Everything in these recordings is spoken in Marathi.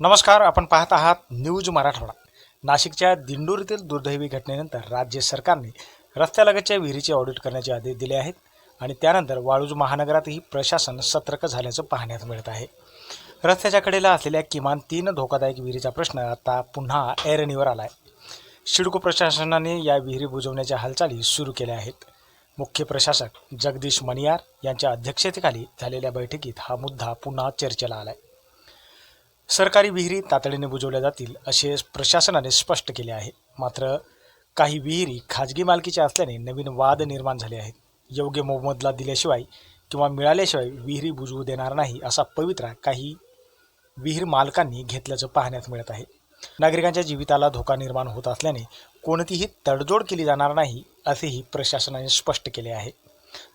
नमस्कार. आपण पाहत आहात न्यूज मराठवाडा. नाशिकच्या दिंडोर येथील दुर्दैवी घटनेनंतर राज्य सरकारने रस्त्यालगतच्या विहिरीचे ऑडिट करण्याचे आदेश दिले आहेत आणि त्यानंतर वाळूज महानगरातही प्रशासन सतर्क झाल्याचं पाहण्यात मिळत आहे. रस्त्याच्या कडेला असलेल्या किमान 3 धोकादायक विहिरीचा प्रश्न आता पुन्हा ऐरणीवर आला आहे. सिडको प्रशासनाने या विहिरी बुजवण्याच्या हालचाली सुरू केल्या आहेत. मुख्य प्रशासक जगदीश मणियार यांच्या अध्यक्षतेखाली झालेल्या बैठकीत हा मुद्दा पुन्हा चर्चेला आला आहे. सरकारी विहिरी तातडीने बुजवल्या जातील असे प्रशासनाने स्पष्ट केले आहे. मात्र काही विहिरी खाजगी मालकीच्या असल्याने नवीन वाद निर्माण झाले आहेत. योग्य मोबदला दिल्याशिवाय किंवा मिळाल्याशिवाय विहिरी बुजवू देणार नाही असा पवित्रा काही विहीर मालकांनी घेतल्याचं पाहण्यात मिळत आहे. नागरिकांच्या जीविताला धोका निर्माण होत असल्याने कोणतीही तडजोड केली जाणार नाही असेही प्रशासनाने स्पष्ट केले आहे.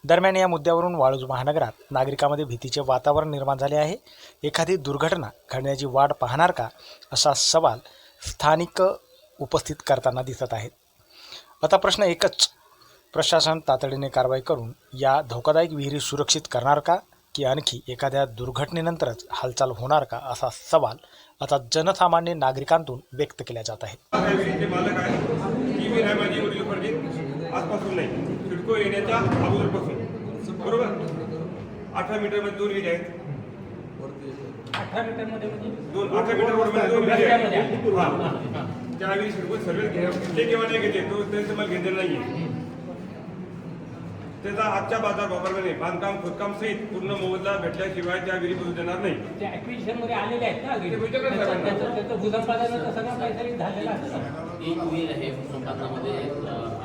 दरम्यान या मुद्द्यावरून वाळूज महानगरात नागरिकांमध्ये भीतीचे वातावरण निर्माण झाले आहे. एखादी दुर्घटना घडण्याची वाट पाहणार का असा सवाल स्थानिक उपस्थित करताना दिसत आहेत. आता प्रश्न एकच, प्रशासन तातडीने कारवाई करून या धोकादायक विहिरी सुरक्षित करणार का की आणखी एखाद्या दुर्घटनेनंतरच हालचाल होणार का असा सवाल आता जनसामान्य नागरिकांतून व्यक्त केला जात आहे. आजपासून नाही, सिडको येण्याच्या अगोदरपासून बरोबर 18 मीटरमध्ये 2 विहिरी आहेत. 18 मीटरमध्ये म्हणजे 18 मीटरमध्ये 2 विहिरी आहेत. त्या विहिरी सिडको सर्वे घेतले किंवा नाही घेतले तो त्यांचं मला घेतलेलं नाहीये. त्याचा आजच्या बाजार वापरल्याने बांधकाम खोदकाम सहित पूर्ण मोबदला भेटल्याशिवाय त्या विहिरी बुजू देणार नाही. ते ॲक्विजिशन मध्ये आलेले आहेत ना, त्याचं भूसंपादनाचं सगळं काहीतरी झालेलं असतं. एक विहीर आहे भूसंपादनामध्ये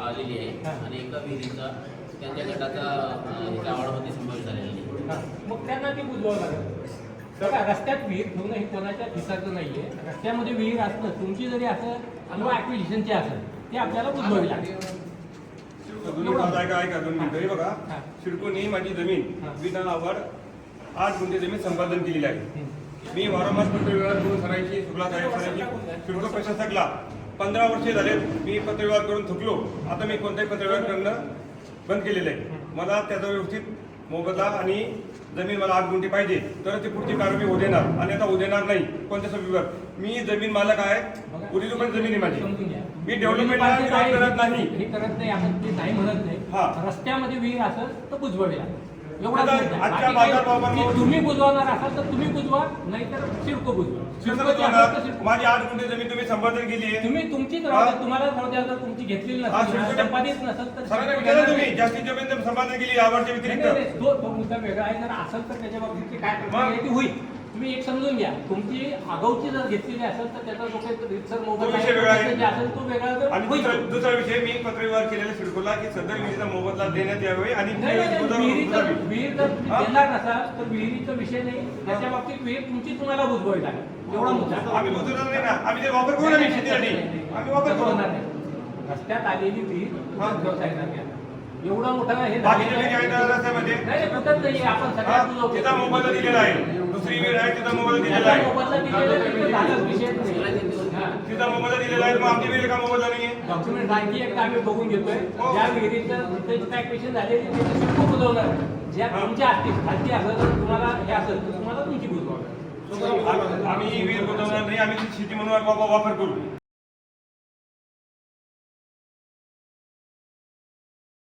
आलेली आहे आणि एका विहिरीचा त्यांच्या गटाचा गावामध्ये समावेश झालेला आहे. मग त्यांना ती बुजवावं लागेल. बघा, रस्त्यात विहीर ठेवणं हे कोणाच्या खिसाचं नाहीये. रस्त्यामध्ये विहीर असणं तुमची जरी असं किंवा ॲक्विजिशनची असेल ते आपल्याला बुजवावी लागेल. ऐका 2 मिनिटं. बघा, सिडकोने माझी जमीन विनावावर 8 गुंठे जमीन संपादन केलेली आहे. मी वारंवार पत्रव्यवहार करून सरांशी सुगला सरांशी सिडको प्रशासकला 15 वर्षे झाले मी पत्रव्यवहार करून थकलो. आता मी कोणताही पत्रव्यवहार करणं बंद केलेलं आहे. मला त्याचा व्यवस्थित मोबदला आणि जमीन मला 8 गुंठे पाहिजे तर ती पुढची कारवाई होऊ देणार आणि आता होऊ देणार नाही. कोणत्या सबीवर मी जमीन मालक आहे, उरिलो पण जमीन आहे माझी. मी डेव्हलपमेंटला करत नाही, हे करत नाही, आपण ते नाही म्हणत नाही. रस्त्यामध्ये विहीर असेल तर बुजवावी लागेल. एवढा तुम्ही बुजवणार असाल तर तुम्ही बुजवा, नाहीतर सिडको बुजवा. माझी 8 गुंठे जमीन तुम्ही संपादन केली आहे. तुम्ही तुमचीच राहू, तुम्हाला राहू द्या. जर तुमची घेतलेली नसेल, संपादित नसेल तर तुम्ही जास्तीत जास्त संपादन केली यावरच्या व्यतिरिक्त तो मुद्दा वेगळा आहे. जर असेल तर त्याच्या बाबतीत काय प्रक्रिया होईल तुम्ही एक समजून घ्या. तुमची आगाऊची जर घेतलेली असेल तर त्याचा जो काही रितसर मोबदला असेल तो वेगळा. आणि दुसरा विषय, मी पत्रव्यवहार केलेला सिडकोला की सदर विहिरीचा मोबदला देण्यात यावे आणि विहीर जर देणार नसाल तर विहिरीचा विषय नाही. त्याच्या बाबतीत विहीर तुमची तुम्हाला बुजवावी लागेल. एवढा मुद्दा. आम्ही बुजवणार नाही ना, आम्ही ते वापर करू ना शेतीसाठी. आम्ही वापर करू नाही. रस्त्यात आलेली विहीर एवढा मोठा हे रस्त्यामध्ये आपण सगळ्यात तिचा मोबदला दिलेला आहे. दुसरी वेळ आहे तिचा मोबदला दिलेला आहे. तिचा मोबदला दिलेला आहे. मग आमची वेळ का मोबदला नाहीये? डॉक्युमेंट आणखी एकदा आम्ही बघून घेतोय. ज्या विहिरीचं पेशंट झालेली सिडको बुजवणार. ज्या तुमच्या असतील खालची असेल तर तुम्हाला हे असेल तर तुम्हाला तुमची बुजवावी. आम्ही विहीर बुजवणार नाही, आम्ही शेती म्हणून वापर करू.